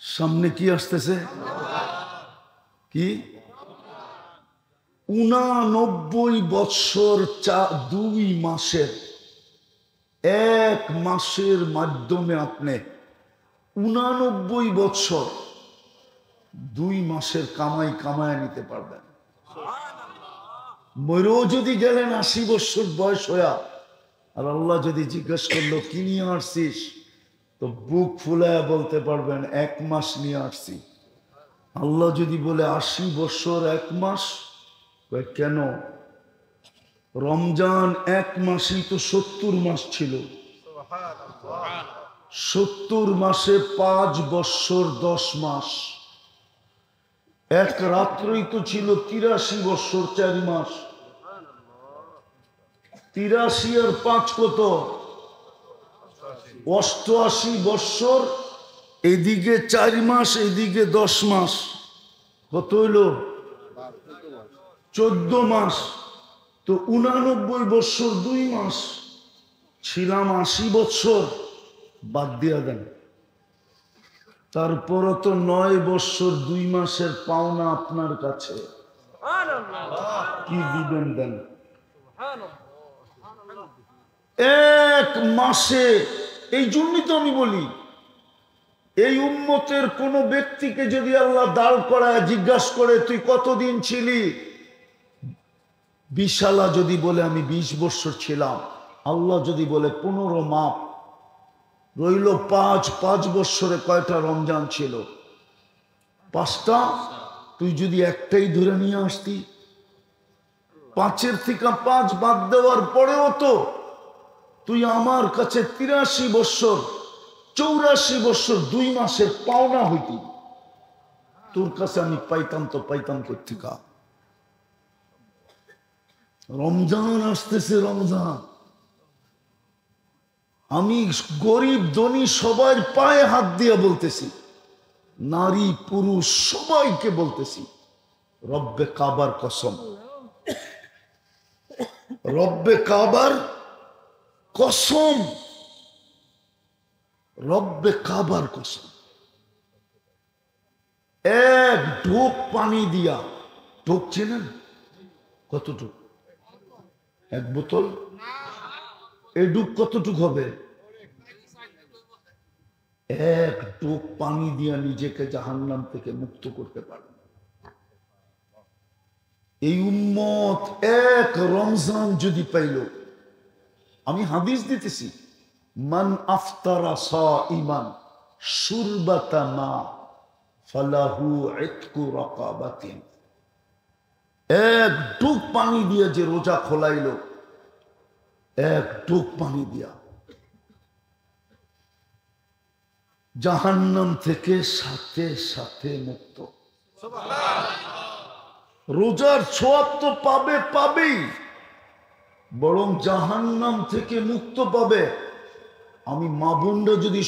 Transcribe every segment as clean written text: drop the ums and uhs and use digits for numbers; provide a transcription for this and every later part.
সামনে কি আসতেছে? কি 89 বৎসর 2 মাসের, 1 মাসের মাধ্যমে আপনি 89 বৎসর 2 মাসের কামাই কামায় নিতে পারবেন। মরেও যদি গেলেন 80 বৎসর বয়স হইয়া, আর আল্লাহ যদি জিজ্ঞাসা করলো কি নিয়ে আসছিস, তো বুক ফুলায়া বলতে পারবেন 1 মাস নিয়ে আসছি। আল্লাহ যদি বলে 80 বৎসর 1 মাস, কেন? রমজান 1 মাসই তো 70 মাস ছিল। 70 মাসে 5 বৎসর 10 মাস, 1 রাত্রই তো ছিল 83 বৎসর 4 মাস। 83 আর 5 কত? 88 বৎসর, এদিকে 4 মাস, এদিকে 10 মাস, কত হইল? 14 মাস। তো 89 বৎসর 2 মাস, ছিলাম 80 বৎসর, বাদ দিয়া দেন। তারপরও তো 9 বৎসর 2 মাসের পাওনা আপনার কাছে, কি দিবেন দেন? 1 মাসে। এই জন্যই তো আমি বলি, এই উম্মতের কোন ব্যক্তিকে যদি আল্লাহ দাঁড় করায় জিজ্ঞাসা করে তুই কতদিন ছিলি, বিশালা যদি বলে আমি 20 বৎসর ছিলাম, আল্লাহ যদি বলে 15 মাপ রইল 5 বৎসরে কয়টা রমজান ছিল? 5টা। তুই যদি একটাই ধরে নিয়ে আসতি, 5-এর থেকে 5 বাদ দেওয়ার পরেও তো তুই আমার কাছে 83 বৎসর 84 বৎসর 2 মাসের পাওনা হইতি। তোর কাছে আমি পাইতাম তো পাইতাম কোত্থেকা? রমজান আসতেছে, রমজান। আমি গরিব ধনী সবার পায়ে হাত দিয়ে বলতেছি, নারী পুরুষ সবাইকে বলতেছি, রব্বে কাবার কসম, রব্বে কাবার কসম, রব্বে কাবার কসম, 1 ঢোক পানি দিয়া, ঢোক চেনেন কতটুক? 1 বোতল। এই ডুব কতটুক হবে? 1 ঢোক পানি দিয়া নিজেকে জাহান্নাম থেকে মুক্ত করতে পারে। এই উম্মত 1 রমজান যদি পাইল, আমি হাদিস দিতেছি, মান আফতারা সাইমান শুরবাতা মা ফালাহু ইতকু রাকাবাতিন। 1 ঢোক পানি দিয়ে যে রোজা খোলাইল, 1 ঢোক পানি দিয়া জাহান্নাম থেকে সাথে সাথে মুক্ত। রোজার ছোঁয়াব তো পাবেই, বরং জাহান্নাম থেকে মুক্ত পাবে। আমি মা বোনরা যদি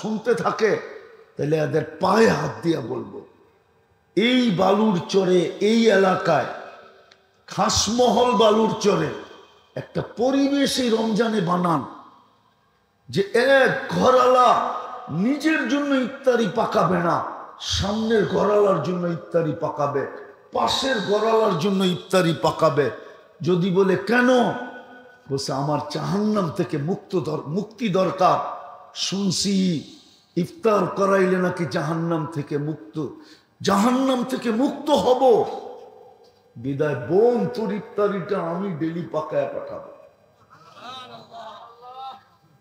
শুনতে থাকে, তাহলে এদের পায়ে হাত দিয়া বলবো, এই বালুর চরে, এই এলাকায় খাসমহল বালুর চরে একটা পরিবেশ এই রমজানে বানান, যে 1 ঘরওয়ালা নিজের জন্য ইফতারি পাকাবে না, সামনের ঘরওয়ালার জন্য ইফতারি পাকাবে, পাশের ঘরওয়ালার জন্য ইফতারি পাকাবে। যদি বলে কেন? বলছে আমার জাহান্নাম থেকে মুক্তি দরকার। শুনছি ইফতার করাইলে নাকি জাহান্নাম থেকে মুক্ত হব। বিদায় বোন, তোর ইফতারিটা আমি ডেলি পাকায় পাঠাবো।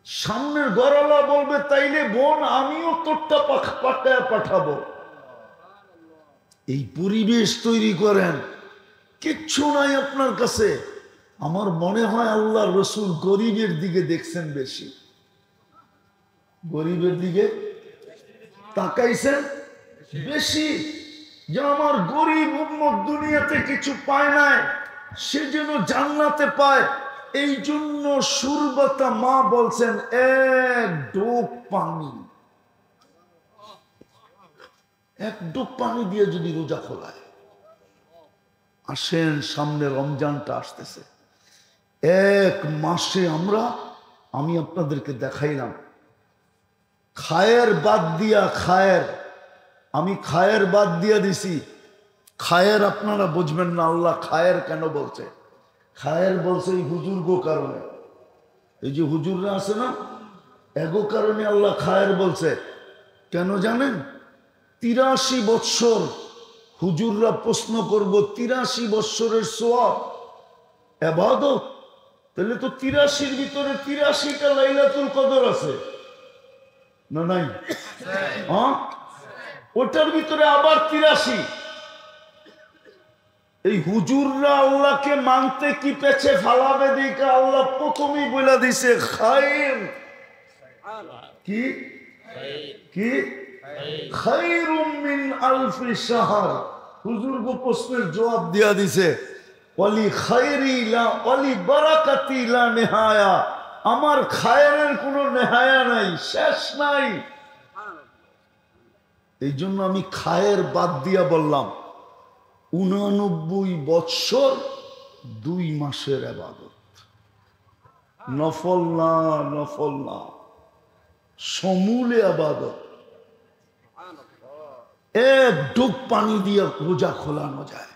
সামনের ঘরওয়ালা বলবে তাইলে বোন আমিও তোরটা পাকায় পাঠাবো। এই পরিবেশ তৈরি করেন, কিচ্ছু নাই আপনার কাছে। আমার মনে হয় আল্লাহর রাসূল গরিবের দিকে দেখছেন বেশি, গরিবের দিকে তাকাইছেন বেশি, যে আমার গরিব উম্মত দুনিয়াতে কিছু পায় নাই, সে যেন জান্নাতে পায়। এই জন্য শুরবাতা মা বলছেন 1 ঢোক পানি, 1 ঢোক পানি দিয়ে যদি রোজা খোলায়। আসেন, সামনে রমজানটা আসতেছে, 1 মাসে আমি আপনাদেরকে দেখাইলাম খায়ের বাদ দিয়া খায়ের আমি খায়ের বাদ দিয়ে দিছি। খায়ের আপনারা বুঝবেন না, আল্লাহ খায়ের কেন বলছে? খায়ের বলছে এই হুজুর গো কারণে, এই যে হুজুররা আছে না, এগো কারণে আল্লাহ খায়ের বলছে। কেন জানেন? 83 বৎসর হুজুররা প্রশ্ন করব, 83 বৎসরের সওয়াব ইবাদত, তাহলে তো 83-র ভিতরে 83টা লাইলাতুল কদর আছে না নাই? হ্যাঁ, ওটার ভিতরে আবার 83। এই হুজুররা আল্লাহকে মানতে কি পেছে ফালাবে দিকে আল্লাহ প্রথমেই বলে দিছে খায়র। কি কি? খায়রুম মিন আলফি শাহর। হুজুর গো প্রশ্নের জবাব দিয়া দিছে, ওয়ালি খায়রি লা ওয়ালি বারাকাতি লা নিহায়া। আমার খায়রের কোনো নেহায়া নাই, শেষ নাই। এই জন্য আমি খায়ের বাদ দিয়া বললাম 89 বৎসর 2 মাসের ইবাদত, নফল না, নফল না, সমূলে ইবাদত। এক ডুব পানি দিয়ে রোজা খোলানো যায়,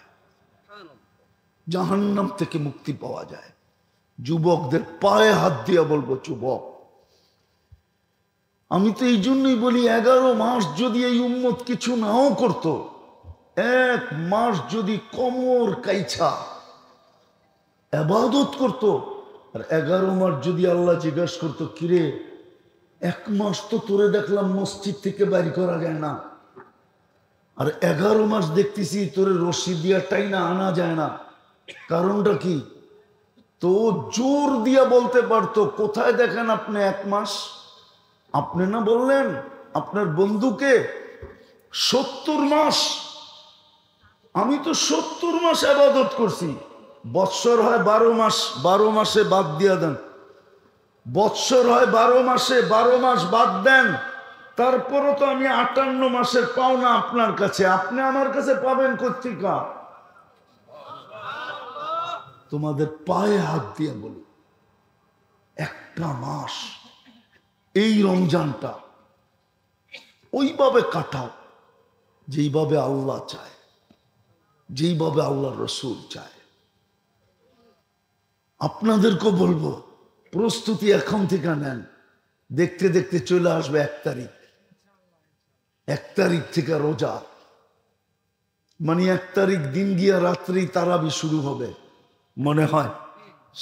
জাহান্নাম থেকে মুক্তি পাওয়া যায়। যুবকদের পায়ে হাত দিয়ে বলবো, যুবক, আমি তো এই জন্যই বলি 11 মাস যদি এই উম্মত কিছু নাও করত, 1 মাস যদি কোমর কাইছা ইবাদত করত, আর 11 মাস যদি আল্লাহ জিজ্ঞাসা করতো, কিরে 1 মাস তো তোরে দেখলাম মসজিদ থেকে বাইর করা যায় না, আর 11 মাস দেখতেছি তোরে রশি দিয়া টাইনা আনা যায় না, কারণটা কি? তো জোর দিয়া বলতে পারতো, কোথায় দেখেন আপনি 1 মাস? আপনি না বললেন আপনার বন্ধুকে 70 মাস? আমি তো 70 মাস ইবাদত করছি। বৎসর হয় 12 মাস, 12 মাসে বাদ দিয়া দেন। বৎসর হয় 12 মাসে, 12 মাস বাদ দেন, তারপরও তো আমি 58 মাসের পাওনা আপনার কাছে। আপনি আমার কাছে পাবেন কোত্থেকে? তোমাদের পায়ে হাত দিয়ে বলি, একটা মাস এই রমজানটা ওইভাবে কাটাও যেইভাবে আল্লাহ চায়, যেইভাবে আল্লাহ রসুল চায়। আপনাদেরকে বলবো, প্রস্তুতি এখন থেকে নেন। দেখতে দেখতে চলে আসবে 1 তারিখ। 1 তারিখ থেকে রোজা, মানে 1 তারিখ দিন গিয়া রাত্রি তারাবি শুরু হবে, মনে হয়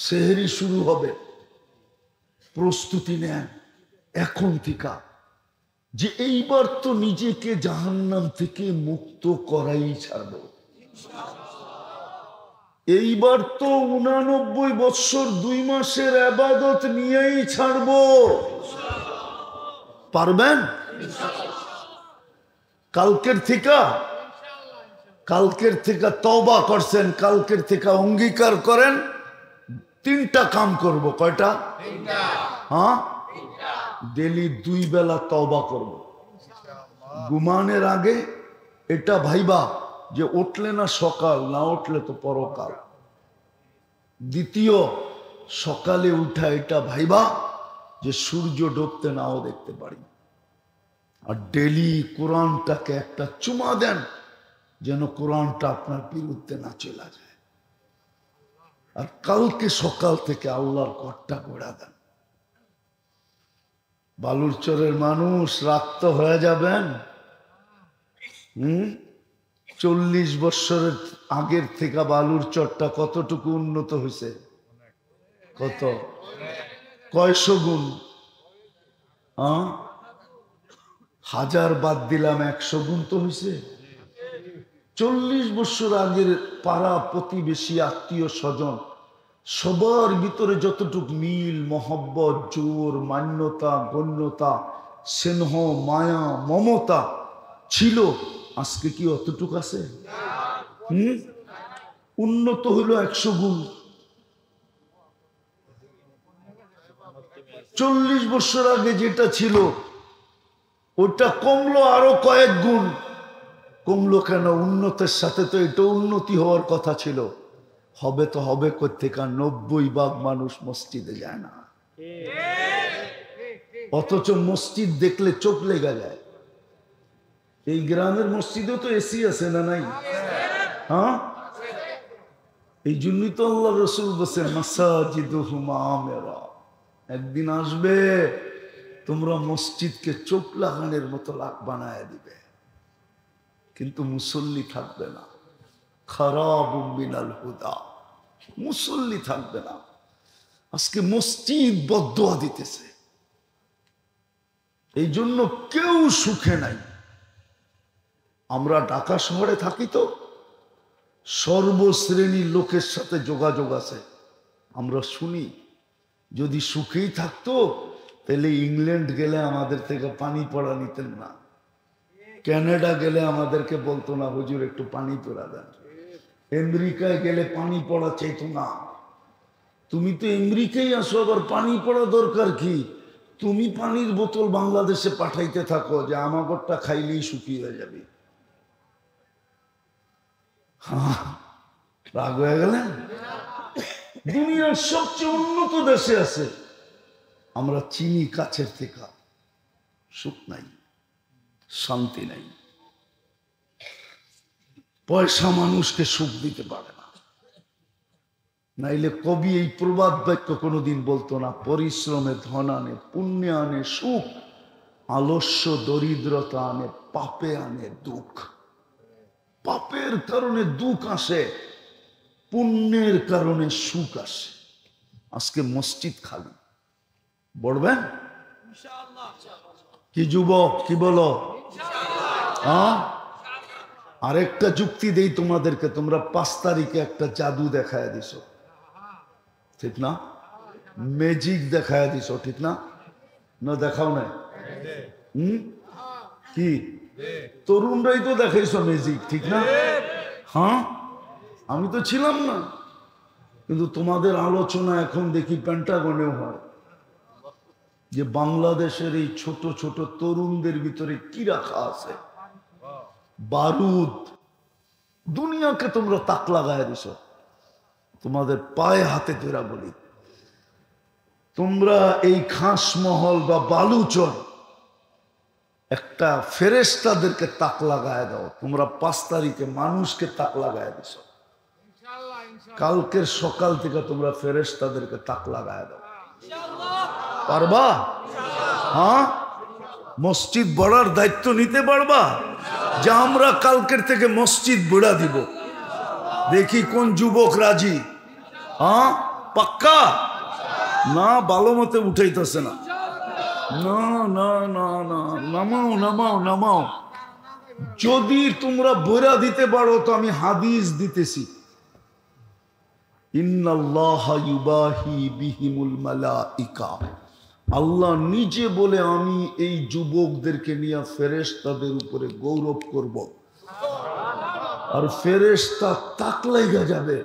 সেহরি শুরু হবে। প্রস্তুতি নেন এখন থেকে, যে এইবার তো নিজেকে জাহান্নাম থেকে মুক্ত করাই ছাড়ব। এইবার তো 89 বৎসর 2 মাসের ইবাদত নিয়েই ছাড়ব। পারবেন? কালকের থেকে তওবা করছেন, কালকের থেকে অঙ্গীকার করেন 3টা কাম করব। কয়টা? 3টা। হ্যাঁ, ডেলি 2 বেলা তওবা করব। ঘুমানোর আগে এটা ভাইবা যে উঠলে না সকাল, না উঠলে তো পরকাল। দ্বিতীয়, সকালে উঠা এটা ভাইবা যে সূর্য ডুবতে নাও দেখতে পারি। আর ডেলি কোরআনটাকে একটা চুমা দেন, যেন কোরআনটা আপনার বিরুদ্ধে না চলে যায়। আর কালকে সকাল থেকে আল্লাহর ঘরটা গোড়া দেন। বালুরচরের মানুষ রাত হয়ে যাবেন। 40 বৎসরের আগের থেকে বালুরচরটা কতটুকু উন্নত হয়েছে? কত? কয়শো গুণ? 1000 বাদ দিলাম, 100 গুণ তো হয়েছে। 40 বৎসর আগের পাড়া প্রতিবেশী, আত্মীয় স্বজন, সবার ভিতরে যতটুকু মিল, মহব্বত, জোর, মান্যতা, গণ্যতা, স্নেহ, মায়া, মমতা ছিল, আজকে কি অতটুকু আছে? উন্নত হইল 100 গুণ। 40 বছর আগে যেটা ছিল ওটা কমলো আরো কয়েক গুণ। কমলো কেন? উন্নতের সাথে তো এটা উন্নতি হওয়ার কথা ছিল। হবে তো হবে কোত্থেকে? 90% মানুষ মসজিদে যায় না, অথচ মসজিদ দেখলে চোখ লেগে যায়। এই গ্রামের মসজিদেও তো এসি আছে না নাই? হ্যাঁ, এই জন্যই তো আল্লাহ রসুল বলছেন মাসাজিদুহুম আমিরা, একদিন আসবে তোমরা মসজিদকে চোখ লাগানোর মতো বানায় দিবে, কিন্তু মুসল্লি থাকবে না। খারাবুম মিনাল হুদা, মুসল্লি থাকবে না। আজকে মসজিদ বদদোয়া দিতেছে, এই জন্য কেউ সুখে নাই। আমরা ঢাকা শহরে থাকি তো সর্বশ্রেণীর লোকের সাথে যোগাযোগ আছে। আমরা শুনি যদি সুখেই থাকতো তাহলে ইংল্যান্ড গেলে আমাদের থেকে পানি পড়া নিতেন না, কানাডা গেলে আমাদেরকে বলতো না হুজুর একটু পানি পড়া দেন, আমেরিকায় গেলে পানি পড়া চাইতো না। তুমি তো আমেরিকায় আসো, আবার পানি পড়া দরকার কি? তুমি পানির বোতল বাংলাদেশে পাঠাইতে থাকো যে আমাগরটা খাইলেই শুকিয়ে যাবে। রাগ হয়ে গেলেন? দুনিয়ার সবচেয়ে উন্নত দেশে আছে, আমরা চিনি কাছের থেকে, সুখ নাই, শান্তি নাই। পয়সা মানুষকে সুখ দিতে পারে না। নাইলে কবি এই প্রবাদ বাক্য কোনোদিন বলতো না, পরিশ্রমে ধন আনে, পুণ্যে আনে সুখ, আলস্য দরিদ্রতা আনে, পাপে আনে দুঃখ। পাপের কারণে দুঃখ আসে, পুণ্যের কারণে সুখ আসে। আজকে মসজিদ খালি, বলবেন কি যুবক, কি বলো? হ্যাঁ, আরেকটা যুক্তি দেই তোমাদেরকে। তোমরা 5 তারিখে একটা জাদু দেখায় দিছো, ঠিক না? ম্যাজিক দেখায় দিছো, ঠিক না? না দেখাও নাই? কি তরুণরাই তো দেখাইছো ম্যাজিক, ঠিক না? হ্যাঁ, আমি তো ছিলাম না, কিন্তু তোমাদের আলোচনা এখন দেখি পেন্টাগনেও হয় যে বাংলাদেশের এই ছোট ছোট তরুণদের ভিতরে কি রাখা আছে, বারুদ। দুনিয়াকে তোমরা তাক লাগায় দিছ। তোমাদের পায়ে হাতে ধরা বলি, তোমরা এই খাসমহল বা বালুচর একটা ফেরেশতাদেরকে তাক লাগায় দাও। তোমরা 5 তারিখে মানুষকে তাক লাগায় দিছ, কালকের সকাল থেকে তোমরা ফেরেশতাদেরকে তাক লাগায় দাও। পারবা? হ্যাঁ, মসজিদ বড়ার দায়িত্ব নিতে পারবা? যে আমরা কালকের থেকে মসজিদ বুড়া দিব, দেখি কোন যুবক রাজি। হ্যাঁ, পাক্কা? না, ভালো মতে উঠাইতেছে না। না না না না, নামাও নামাও নামাও। যদি তোমরা বইরা দিতে পারো তো আমি হাদিস দিতেছি, ইন্নাল্লাহা ইউবাহি বিহিমুল মালাইকা, আল্লাহ নিজে বলে আমি এই যুবকদেরকে নিয়ে ফেরেশতাদের উপরে গৌরব করব, আর ফেরেশতা তাক লাগা যাবে।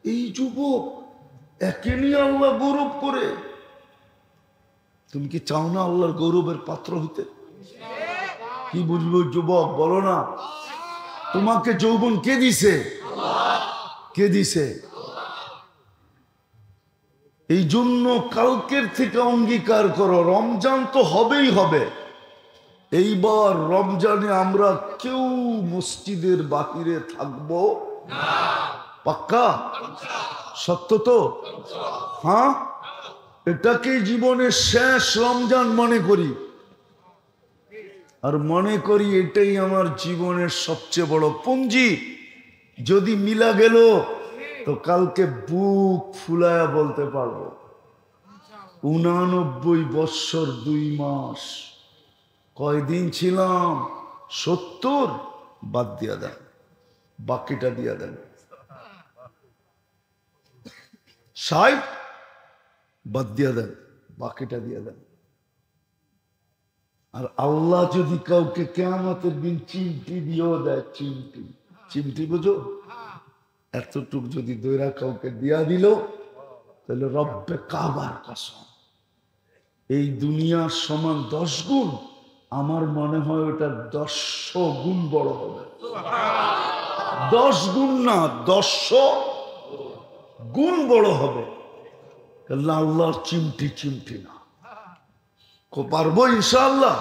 এই যুবক একে নিয়ে আল্লাহ গৌরব করে। তুমি কি চাও না আল্লাহর গৌরবের পাত্র হইতে? কি বুঝবো যুবক, বলো না। তোমাকে যৌবন কে দিছে? কে দিছে? এই জন্য কালকের থেকে অঙ্গীকার করো, রমজান তো হবেই হবে। এইবার রমজানে আমরা কেউ মসজিদের বাহিরে থাকবো না। পাক্কা? সত্য তো? হ্যাঁ, এটাকে জীবনের শেষ রমজান মনে করি, আর মনে করি এটাই আমার জীবনের সবচেয়ে বড় পুঁজি। যদি মিলা গেল তো কালকে বুক ফুলায়া বলতে পারবো 89 বৎসর 2 মাস। কয়দিন ছিলাম? 70। বাদ দিয়া দেন, বাকিটা দিয়া দেন। 60 বাদ দিয়া দেন, বাকিটা দিয়া দেন। আর আল্লাহ যদি কাউকে কিয়ামতের দিন চিমটি দিয়েও দেয়, চিমটি, চিমটি বুঝো, এতটুক যদি দৈরা কাউকে দিয়া দিল, তাহলে রব্বে কাবার কসম এই দুনিয়ার সমান 10 গুণ, আমার মনে হয় ওটা 100 গুণ বড় হবে। 10 গুণ না, 100 গুণ বড় হবে। আল্লাহর চিমটি চিমটি না। পারবো ইনশাআল্লাহ।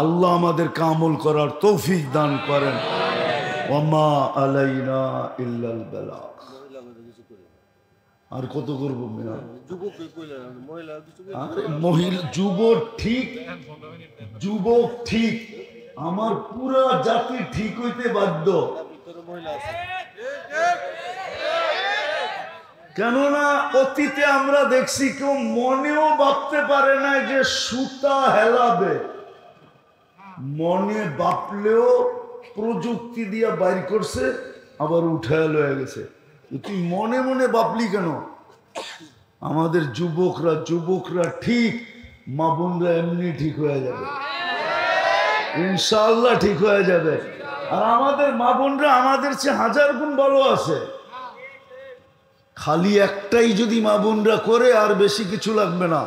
আল্লাহ আমাদের আমল করার তৌফিক দান করেন। ওয়ামা আলাইনা ইল্লাল বালাগ। আর কত করবো মিয়া? আরে মহিলা যুবক ঠিক, যুবক ঠিক, আমার পুরা জাতি ঠিক হইতে বাধ্য। কেননা অতীতে আমরা দেখছি কেউ মনেও ভাবতে পারে না যে সুতা হেলাবে, মনে ভাবলেও প্রযুক্তি দিয়ে বাইর করছে, আবার উঠায় লয়ে গেছে। তুই মনে মনে ভাবলি কেন? আমাদের যুবকরা ঠিক, মা বোনরা এমনি ঠিক হয়ে যাবে, ইনশাআল্লাহ ঠিক হয়ে যাবে। আর আমাদের মা বোনরা আমাদের চেয়ে 1000 গুণ ভালো আছে। খালি একটাই যদি মা বোনরা করে, আর বেশি কিছু লাগবে না,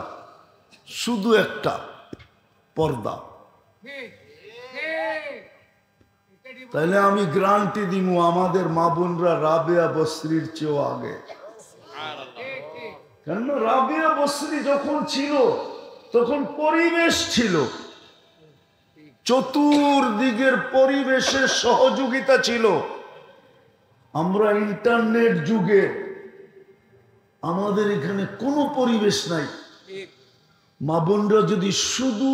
শুধু একটা পর্দা। তাহলে আমি গ্যারান্টি দিব আমাদের মা বোনরা রাবেয়া বসরির চেয়েও আগে। কেন? রাবেয়া বসরি যখন ছিল তখন পরিবেশ ছিল, চতুর্দিকের পরিবেশের সহযোগিতা ছিল। আমরা ইন্টারনেট যুগে, আমাদের এখানে কোনো পরিবেশ নাই। মা বোনরা যদি শুধু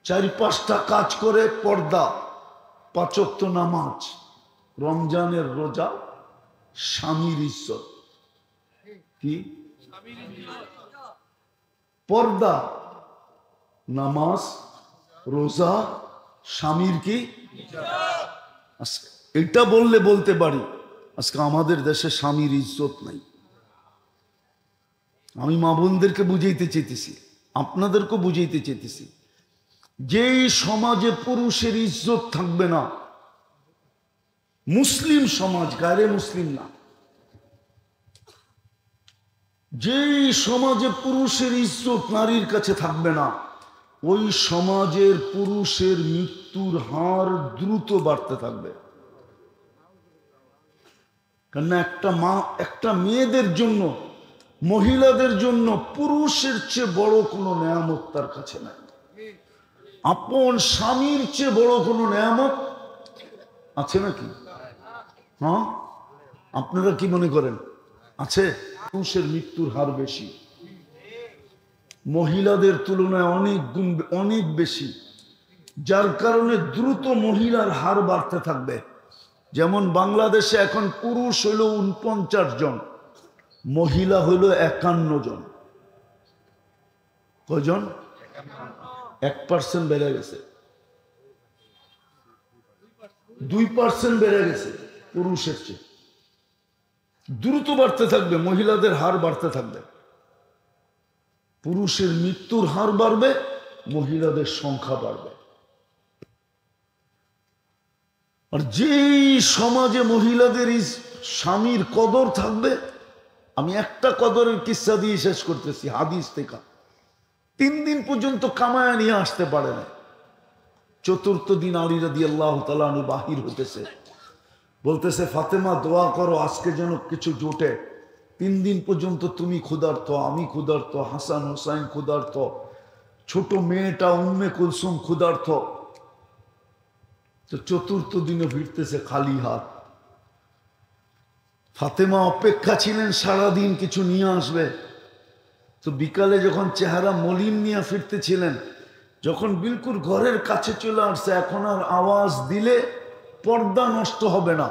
4-5টা কাজ করে, পর্দা, 5 ওয়াক্ত নামাজ, রমজানের রোজা, স্বামীর ইজ্জত, কি পর্দা, নামাজ, রোজা, স্বামীর কি, এটা বললে বলতে পারি আজকে আমাদের দেশে স্বামীর ইজ্জত নাই। আমি মা বোনদেরকে বুঝাইতে চেয়েছি, আপনাদেরকেও বুঝাইতে চেয়েছি, যেই সমাজে পুরুষের ইজ্জত থাকবে না, মুসলিম সমাজ, গায়রে মুসলিম না, যেই সমাজে পুরুষের ইজ্জত নারীর কাছে থাকবে না, ওই সমাজের পুরুষের মৃত্যুর হার দ্রুত বাড়তে থাকবে। কেন? একটা মেয়েদের জন্য, মহিলাদের জন্য পুরুষের চেয়ে বড় কোনো নেয়ামত তার কাছে নাই। আপন স্বামীর চেয়ে বড় কোনো নেয়ামত আছে নাকি? হ্যাঁ, আপনারা কি মনে করেন আছে? পুরুষের মৃত্যুর হার বেশি, মহিলাদের তুলনায় অনেক বেশি, যার কারণে দ্রুত মহিলার হার বাড়তে থাকবে। যেমন বাংলাদেশে এখন পুরুষ হইল 49 জন, মহিলা হইল 51 জন। কয়জন? 1% বেড়ে গেছে, 2% বেড়ে গেছে পুরুষের চেয়ে। দ্রুত বাড়তে থাকবে, মহিলাদের হার বাড়তে থাকবে। পুরুষের মৃত্যুর হার বাড়বে, মহিলাদের সংখ্যা বাড়বে। আর যেই সমাজে মহিলাদের স্বামীর কদর থাকবে, আমি একটা কদরের কিস্সা দিয়ে শেষ করতেছি হাদিস থেকে। 3 দিন পর্যন্ত কামায়া নিয়ে আসতে পারে না। 4th দিন আলী রাদিয়াল্লাহু তাআলা আনহু বাহির হতেছে, বলতেছে ফাতেমা দোয়া করো আজকে যেন কিছু জোটে। 3 দিন পর্যন্ত তুমি ক্ষুধার্ত, আমি ক্ষুধার্ত, হাসান হোসাইন ক্ষুধার্ত, ছোট মেয়েটা উম্মে কুলসুম ক্ষুধার্ত। তো 4th দিনে ফিরতেছে খালি হাত। ফাতেমা অপেক্ষা ছিলেন সারাদিন কিছু নিয়ে আসবে। তো বিকালে যখন চেহারা মলিন নিয়ে ফিরতেছিলেন, যখন বিলকুল ঘরের কাছে চলে আসছে, এখন আর আওয়াজ দিলে পর্দা নষ্ট হবে না,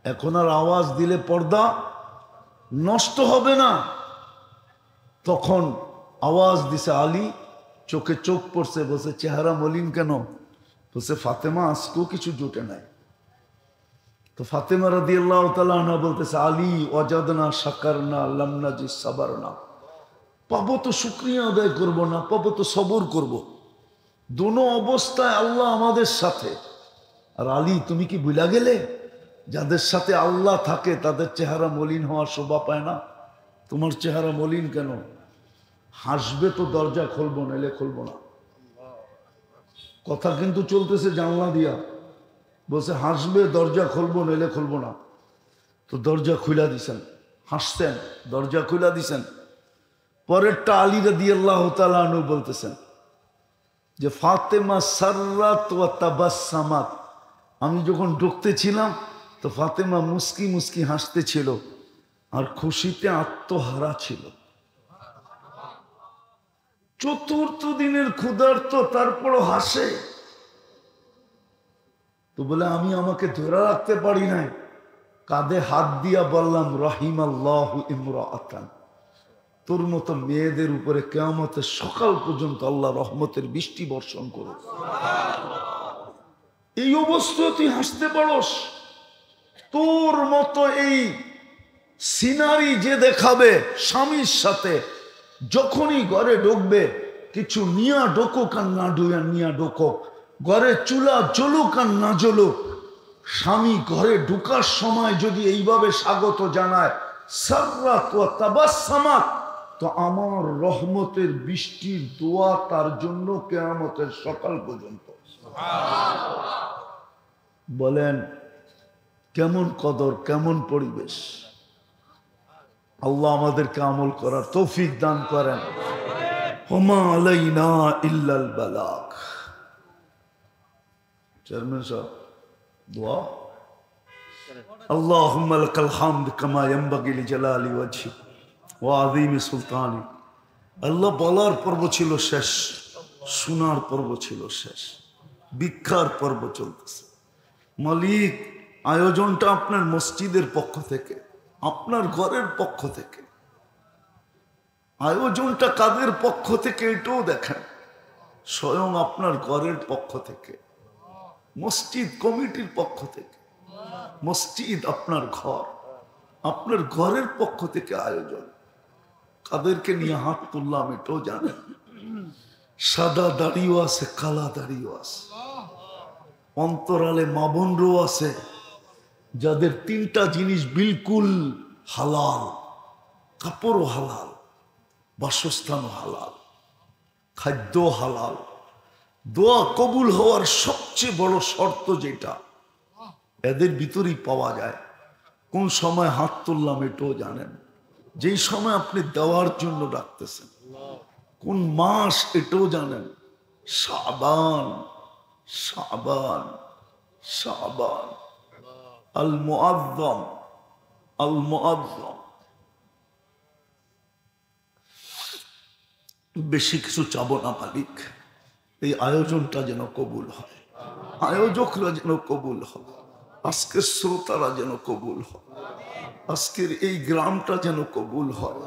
এখন আর আওয়াজ দিলে পর্দা নষ্ট হবে না। তখন আওয়াজ দিছে আলী, চোখে চোখ পড়ছে, বলছে চেহারা মলিন কেন? বলছে ফাতেমা আজকেও কিছু জোটে নাই। তো ফাতেমা রাদিয়াল্লাহু তাআলা আনহা বলতেছে আলী ওয়াজাদনা শাকারনা লাম নাজি সাবারনা, পাবো তো শুকরিয়া আদায় করব না, পাবো তো সবর করব। দোনো অবস্থায় আল্লাহ আমাদের সাথে। আর আলী তুমি কি ভুলা গেলে যাদের সাথে আল্লাহ থাকে তাদের চেহারা মলিন হওয়ার শোভা পায় না? তোমার চেহারা মলিন কেন? হাসবে তো দরজা খুলবো, নাইলে খুলবো না। কথা কিন্তু চলতেছে জানলা দিয়া, বলছে হাসবে দরজা খুলবো, নাইলে খুলবো না। তো দরজা খুলা দিছেন, হাসছেন, দরজা খুলা দিছেন। পরেরটা আলী রাদিয়াল্লাহু তাআলা আনহু বলতেছেন যে ফাতেমা সাররাত ওয়া তাবাসসামাত, আমি যখন ঢুকতেছিলাম তো ফাতেমা মুস্কি মুস্কি হাসতেছিল আর খুশিতে আত্মহারা ছিল। চতুর্থ দিনের ক্ষুধার্ত, তারপরও হাসে। তো বলে আমি আমাকে ধরে রাখতে পারি নাই, কাঁধে হাত দিয়া বললাম রাহিমাল্লাহু ইমরাআতান, তোর মতো মেয়েদের উপরে কিয়ামতের সকাল পর্যন্ত আল্লাহ রহমতের বৃষ্টি বর্ষণ করুক। এই অবস্থায় তুই হাসতে পারস? তোর মতো এই সিনারি যে দেখাবে স্বামীর সাথে, যখনই ঘরে ঢুকবে কিছু নিয়া ঢোকুক আর না নিয়া ঢোকুক, ঘরে চুলা জ্বলুক আর না জ্বলুক, স্বামী ঘরে ঢুকার সময় যদি এইভাবে স্বাগত জানায় সাররাত ওয়া তাবাসসামাত, তো আমার রহমতের বৃষ্টির দোয়া তার জন্য কিয়ামতের সকাল পর্যন্ত। বলেন কেমন কদর, কেমন পরিবেশ! আল্লাহ আমাদেরকে আমল করার তৌফিক দান করেন। ওমা আলাইনা ইল্লাল বালাগ। চেয়ারম্যান সাহেব দোয়া। আল্লাহুম্মা লাকাল হামদ কামা ইয়ানবাগি লিজালালি ওয়াজহিক ওয়া আযীমি সুলতানিক। আল্লাহ বলার পর্ব ছিল শেষ, শোনার পর্ব ছিল শেষ, ভিক্ষার পর্ব চলতেছে। মালিক, আয়োজনটা আপনার মসজিদের পক্ষ থেকে, আপনার ঘরের পক্ষ থেকে। আয়োজনটা কাদের পক্ষ থেকে এটাও দেখেন, স্বয়ং আপনার ঘরের পক্ষ থেকে, মসজিদ কমিটির পক্ষ থেকে। মসজিদ আপনার ঘর, আপনার ঘরের পক্ষ থেকে আয়োজন। কাদেরকে নিয়ে হাত তুললাম এটাও জানেন। সাদা দাড়িও আছে, কালা দাড়িও আছে, অন্তরালে মা বোনরও আছে, যাদের তিনটা জিনিস বিলকুল হালাল, কাপড়ও হালাল, বাসস্থানও হালাল, খাদ্য হালাল। দোয়া কবুল হওয়ার সবচেয়ে বড় শর্ত যেটা এদের ভিতরেই পাওয়া যায়। কোন সময় হাত তুললাম এটাও জানেন, যেই সময় আপনি দেওয়ার জন্য ডাকতেছেন। কোন মাস এটাও জানেন, শাবান, শাবান, শাবান, আল মুআজ্জম, আল মুআজ্জম। বেশি কিছু চাবো না মালিক, এই আয়োজনটা যেন কবুল হয়, আয়োজকরা যেন কবুল হয়, আজকের শ্রোতারা যেন কবুল হয়, আজকের এই গ্রামটা যেন কবুল হয়,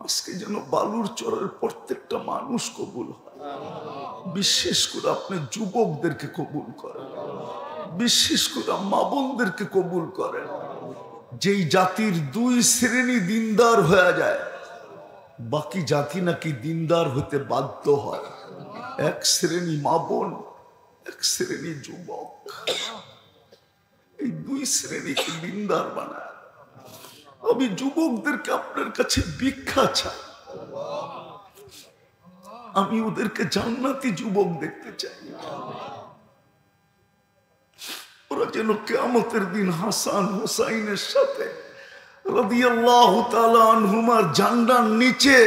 আজকে যেন বালুর চরের প্রত্যেকটা মানুষ কবুল হয়। বিশেষ করে আপনি যুবকদেরকে কবুল করেন, বিশেষ করে মা বোনদেরকে কবুল করেন। যেই জাতির দুই শ্রেণী দিনদার হয়ে যায়, বাকি জাতি নাকি দিনদার হতে বাধ্য হয়। এক শ্রেণী মা বোন, এক শ্রেণী যুবক, এই দুই শ্রেণীকে দিনদার বানায়। আমি যুবকদেরকে আপনার কাছে ভিক্ষা চাই, আমি ওদেরকে জান্নাতি যুবক দেখতে চাই। ওরা যেন কিয়ামতের দিন হাসান হুসাইনের সাথে রাদিয়াল্লাহু তাআলা আনহুমার ঝান্ডার নিচে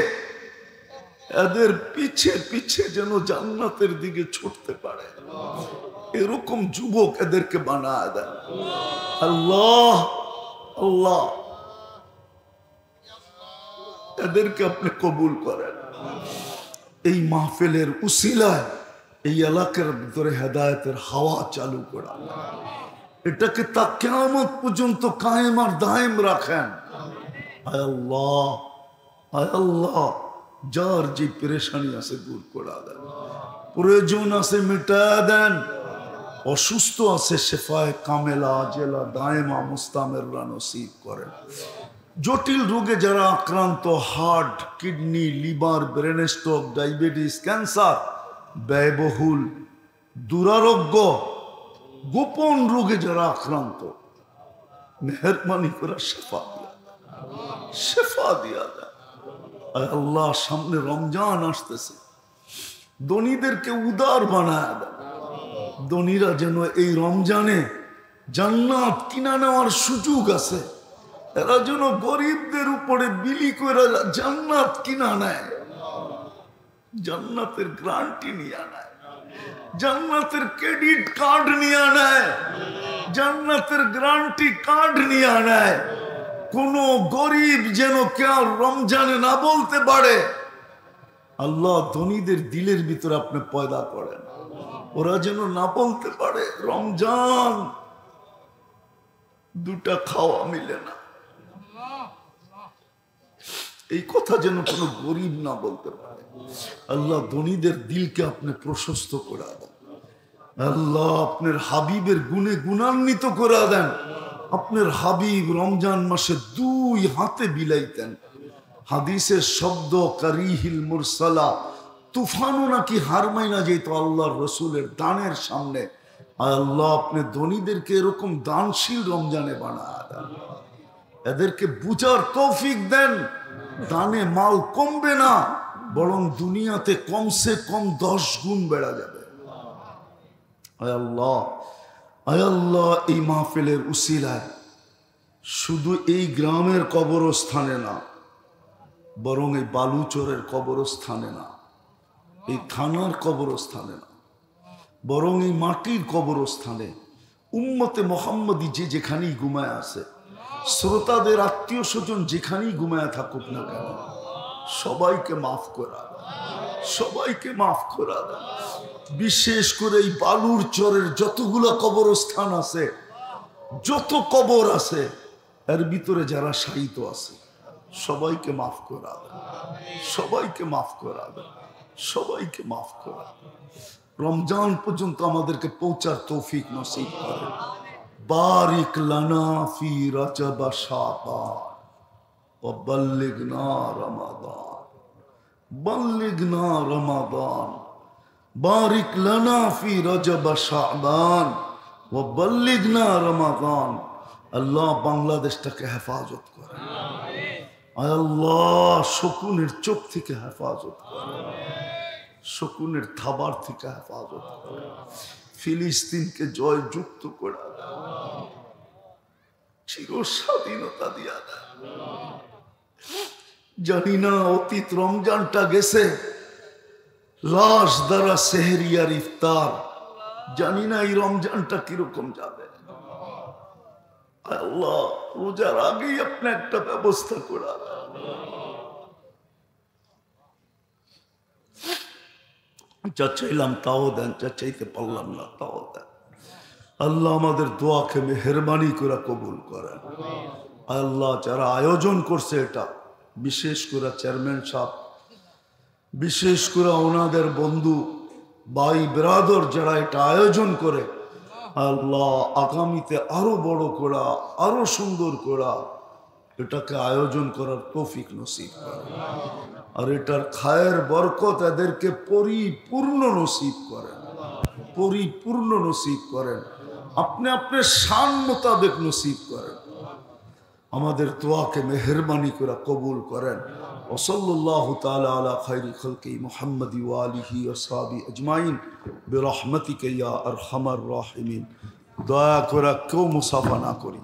এদের পিছে পিছে যেন জান্নাতের দিকে ছুটতে পারে, এরকম যুবক এদেরকে বানায় দেন। আল্লাহ আল্লাহ এদেরকে আপনি কবুল করেন। এই মাহফিলের উসিলায় এই এলাকার ভিতরে হেদায়েতের হাওয়া চালু করা, এটাকে তা কিয়ামত পর্যন্ত কায়েম আর দায়েম রাখেন। আয় আল্লাহ, আয় আল্লাহ, যার যে পেরেশানি আছে দূর করে দেন, প্রয়োজন আছে মিটা দেন, অসুস্থ আছে শেফায়ে কামেলা জেলা দায়েমা মুস্তামেররা নসিব করেন। জটিল রোগে যারা আক্রান্ত, heart, kidney, liver, brain stroke, diabetes, cancer, ব্যয়বহুল, দুরারোগ্য, গোপন রোগে যারা আক্রান্ত, মেহেরবানি করে শেফা দিয়া দেন, শেফা দিয়া দেন। আল্লাহ, সামনে রমজান আসতেছে, ধনীদেরকে উদার বানায় দেন। ধনীরা যেন এই রমজানে জান্নাত কিনা নেওয়ার সুযোগ আছে, এরা যেন গরিবদের উপরে বিলি করে জান্নাত কিনা নেয়। জান্নাতের গ্যারান্টি নিয়ে নেয়, জান্নাতের ক্রেডিট কার্ড নিয়ে নেয়, জান্নাতের গ্যারান্টি কার্ড নিয়ে নেয়। কোন গরিব যেন কেউ রমজানে না বলতে পারে আল্লাহ ধনীদের দিলের ভিতরে আপনি পয়দা করেন, ওরা যেন না বলতে পারে রমজান দুটা খাওয়া মিলে না। এই কথা যেন কোনো গরিব না বলতে পারে। আল্লাহ ধনীদের দিলকে আপনি প্রশস্ত করে দেন। আল্লাহ আপনার হাবিবের গুণে গুণান্বিত করে দেন। আপনার হাবিব রমজান মাসে 2 হাতে বিলাইতেন। হাদিসের শব্দ কারিহিল মুরসালা, তুফানও নাকি হার মাইনা যেত আল্লাহর রসুলের দানের সামনে। আল্লাহ আপনি ধনীদেরকে এরকম দানশীল রমজানে বানায় দেন, এদেরকে বুঝার তৌফিক দেন। দানে মাল কমবে না, বরং দুনিয়াতে কমসে কম 10 গুণ বেড়া যাবে। আয় আল্লাহ, আয় আল্লাহ, এই মাহফিলের উসিলায় শুধু এই গ্রামের কবরস্থানে না, বরং এই বালুচরের কবরস্থানে না, এই থানার কবরস্থানে না, বরং এই মাটির কবরস্থানে উম্মতে মোহাম্মদী যে যেখানেই ঘুমায় আছে, শ্রোতাদের আত্মীয় স্বজন যেখানেই ঘুমায় থাকুক না কেন, সবাইকে মাফ করা দেন, সবাইকে মাফ করা দেন। বিশেষ করে এই বালুর চরের যতগুলো কবরস্থান আছে, যত কবর আছে, এর ভিতরে যারা শায়িত আছে সবাইকে মাফ করা দেন, সবাইকে মাফ করা দেন, সবাইকে মাফ করা দেন। রমজান পর্যন্ত আমাদেরকে পৌঁছার তৌফিক নসিব করেন। বারিক লানা ফি রজব শাবান ওয়া বাল্লিগনা রমাদান, বাল্লিগনা রমাদান। বারিক লানা ফি রজব শাবান ওয়া বাল্লিগনা রমাদান। আল্লাহ বাংলাদেশটাকে হেফাজত করেন। আল্লাহ শকুনের চোখ থেকে হেফাজত করেন, শকুনের থাবার থেকে হেফাজত করেন। ফিলিস্তিনকে জয় যুক্ত করে দেন, চির স্বাধীনতা দিয়া দেন। জানি না অতীত রমজানটা গেছে, লাশ দ্বারা সেহরিয়ার ইফতার, জানি না এই রমজানটা কিরকম যাবে। আল্লাহ রোজার আগেই আপনি একটা ব্যবস্থা করে দেন। যা চাইলাম তাও দেন, যা চাইতে পারলাম না তাও দেন। আল্লাহ আমাদের দোয়াকে মেহেরবানি করে কবুল করেন। আল্লাহ যারা আয়োজন করছে এটা, বিশেষ করে চেয়ারম্যান সাহেব, বিশেষ করে ওনাদের বন্ধু ভাই ব্রাদার যারা এটা আয়োজন করে, আল্লাহ আগামীতে আরো বড় করা, আরো সুন্দর করা, এটাকে আয়োজন করার তৌফিক নসিব করেন। আর এটার খায়ের বরকত এদেরকে পরিপূর্ণ নসিব করেন, পরিপূর্ণ নসিব করেন, আপনি আপনার শান মোতাবেক নসিব করেন। আমাদের দোয়াকে মেহেরবানি করে কবুল করেন। ওসল্লাল্লাহু তাআলা আলা খায়রি খালকি মুহাম্মাদি ওয়া আলিহি ওয়া সাহবিহি আজমাইন বিরহমাতিকা ইয়া আরহামার রাহিমিন। দয়া করে কেউ মুসাফা না করি।